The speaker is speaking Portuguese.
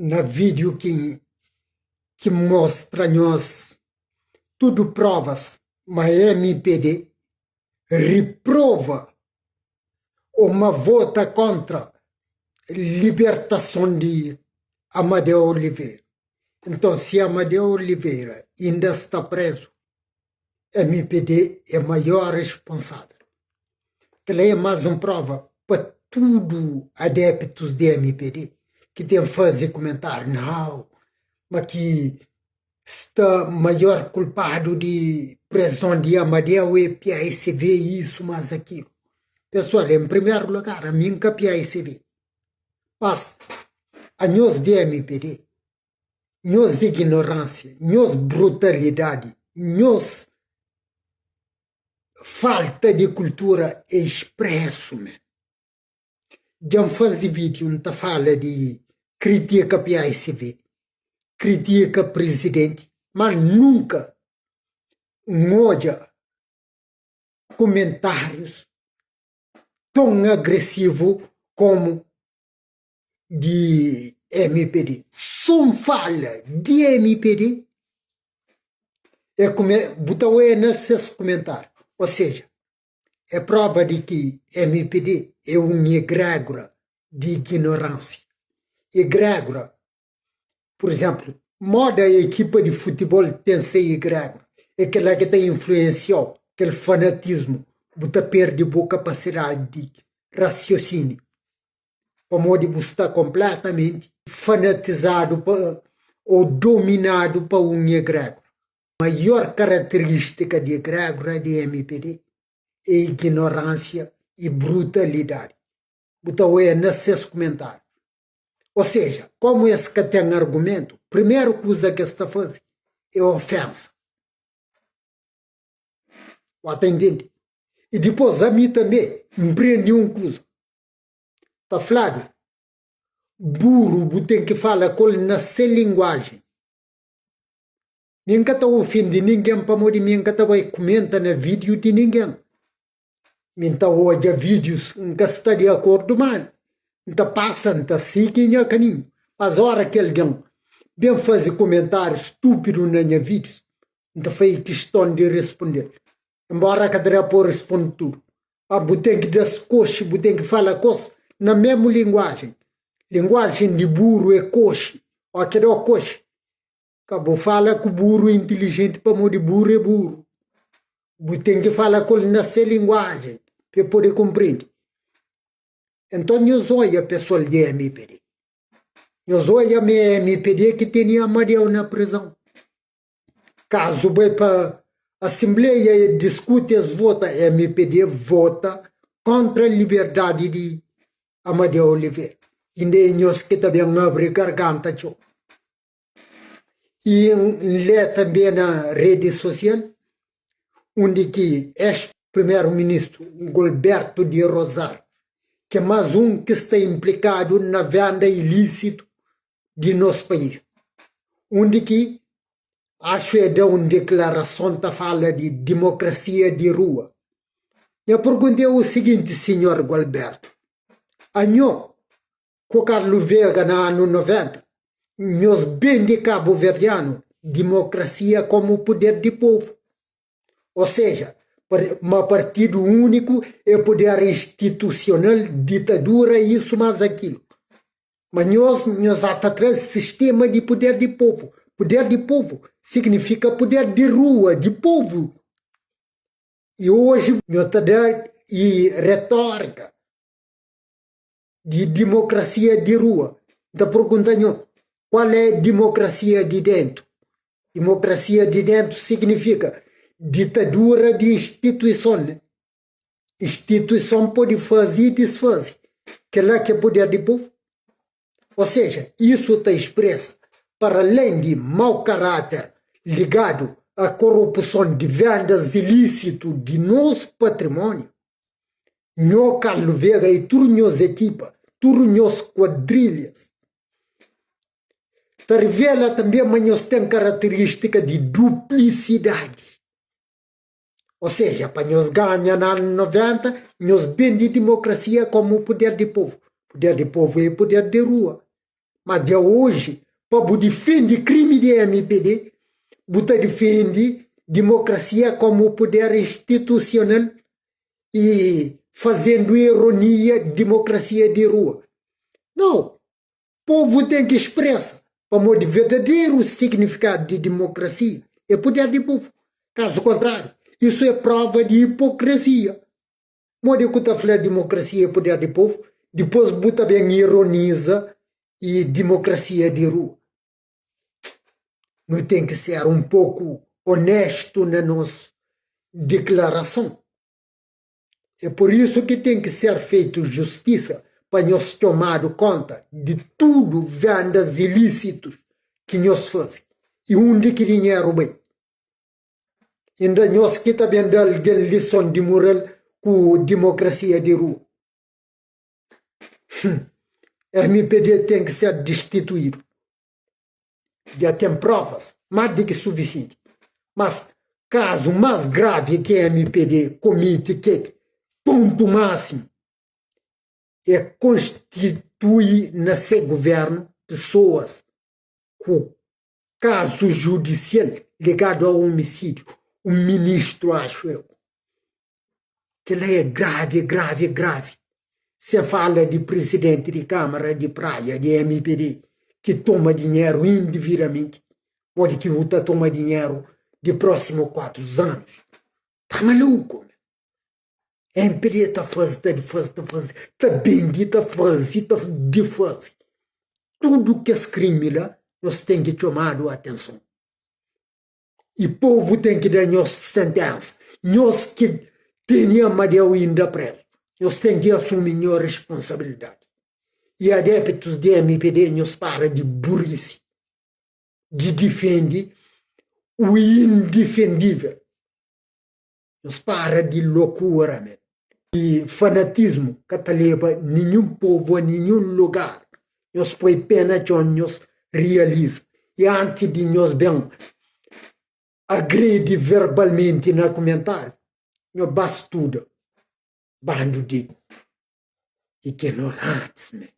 na vídeo que mostra nós tudo provas, mas MPD reprova uma vota contra libertação de Amadeu Oliveira. Então, se Amadeu Oliveira ainda está preso, MPD é maior responsável. Ela é mais uma prova para tudo adeptos de MPD que tem que fazer comentário. Não, mas que está maior culpado de prisão de Amadeu é PAICV, isso, mas aquilo. Pessoal, em primeiro lugar, a minha PAICV. Mas a nós de MPD, nós ignorância, nós brutalidade, nós falta de cultura expresso, man. Já fazer vídeo, não fala de critica PAICV, critica presidente, mas nunca olha comentários tão agressivos como de MPD. Só fala de MPD é botar nesses comentários. Ou seja, é prova de que MPD é uma egrégora de ignorância. Egrégora, por exemplo, moda a equipa de futebol tem que ser egrégora. É aquela que tem influenciado, aquele fanatismo, botar perde boa capacidade de raciocínio. Para modo de estar completamente fanatizado ou dominado por um egrégora. A maior característica de egrégora de MPD é ignorância e brutalidade. Então é nesses comentários. Ou seja, como esse que tem argumento, primeira coisa que está fazendo é ofensa. O atendente. E depois a mim também me prende uma coisa. Está falando? Burro tem que falar com ele nessa linguagem. Ninguém está ofendendo ninguém para morrer, ninguém está comentando no vídeo de ninguém. Então, hoje, vídeos que está de acordo, mas não passa, não seguem o caminho. Mas a hora que alguém vem fazer comentários estúpidos nos vídeos, não faz questão de responder. Embora cada por responde tudo. Tem que dar coxo, tem que falar coisa na mesma linguagem. Linguagem de burro é coxo. Ou que é coxo. Acabou fala que o burro é inteligente para morrer burro é burro. Tem que falar com ele nessa linguagem para poder compreender. Então, nós olhamos a pessoa de MPD. Nós olhamos a MPD que tinha Amadeu na prisão. Caso vai para a Assembleia e discute as votas, a MPD vota contra a liberdade de Amadeu Oliveira. E nem nós que também abre garganta. E lê também na rede social, onde que ex-primeiro-ministro Gilberto de Rosário, que é mais um que está implicado na venda ilícita de nosso país, onde que acho que dá uma declaração que fala de democracia de rua. Eu perguntei o seguinte, senhor Gilberto, anho, com Carlos Vega no ano 90, nós bem de Cabo Verdeano, democracia como poder de povo. Ou seja, um partido único é poder institucional, ditadura, isso mais aquilo. Mas nós atrás sistema de poder de povo. Poder de povo significa poder de rua, de povo. E hoje nós temos retórica de democracia de rua. Então perguntando qual é a democracia de dentro? Democracia de dentro significa ditadura de instituição. Né? Instituição pode fazer e desfazer. Que lá que é poder de povo. Ou seja, isso está expresso para além de mau caráter ligado à corrupção de vendas ilícitas de nosso patrimônio. Nós, Carlos Vega e todas as equipas, todas as quadrilhas, revela também, mas nós temos característica de duplicidade. Ou seja, para nós ganhar no ano 90, nós bem de democracia como poder de povo. Poder de povo é poder de rua. Mas de hoje, para defender crime de MPD, você defende democracia como poder institucional e fazendo ironia democracia de rua. Não. O povo tem que expressar para o verdadeiro significado de democracia é poder do povo. Caso contrário, isso é prova de hipocrisia. Quando eu estou falando de democracia é poder do povo, depois você bem ironiza e democracia de rua. Nós temos que ser um pouco honesto na nossa declaração. É por isso que tem que ser feita justiça para nós tomar conta de tudo vendas ilícitos que nós fazemos. E onde que dinheiro bem. Ainda nós que também dá lição de moral com democracia de rua. MPD tem que ser destituído. Já tem provas, mais do que suficiente. Mas caso mais grave que a MPD comete, que ponto máximo, é constituir no seu governo pessoas com caso judicial ligado ao homicídio. Um ministro, acho eu. Que ele é grave, grave, grave. Se fala de presidente de Câmara de Praia, de MPD, que toma dinheiro indevidamente, pode que o toma dinheiro de próximo 4 anos. Tá maluco? MPD está fazendo, está bendita a fazer, está de fazer. Tudo que é crime lá, nós temos que tomar atenção. E o povo tem que dar nossa sentença. Nós que tínhamos de ainda preso. Nós temos que assumir nossa responsabilidade. E adeptos de MPD, nós para de burrice, de defender o indefendível. Nós para de loucura, man. E fanatismo que te leva nenhum povo a nenhum lugar. Nós põe pena que nós realiza. E antes de nós bem agrede verbalmente no comentário, nós basta tudo. Bando de ignorantes, man.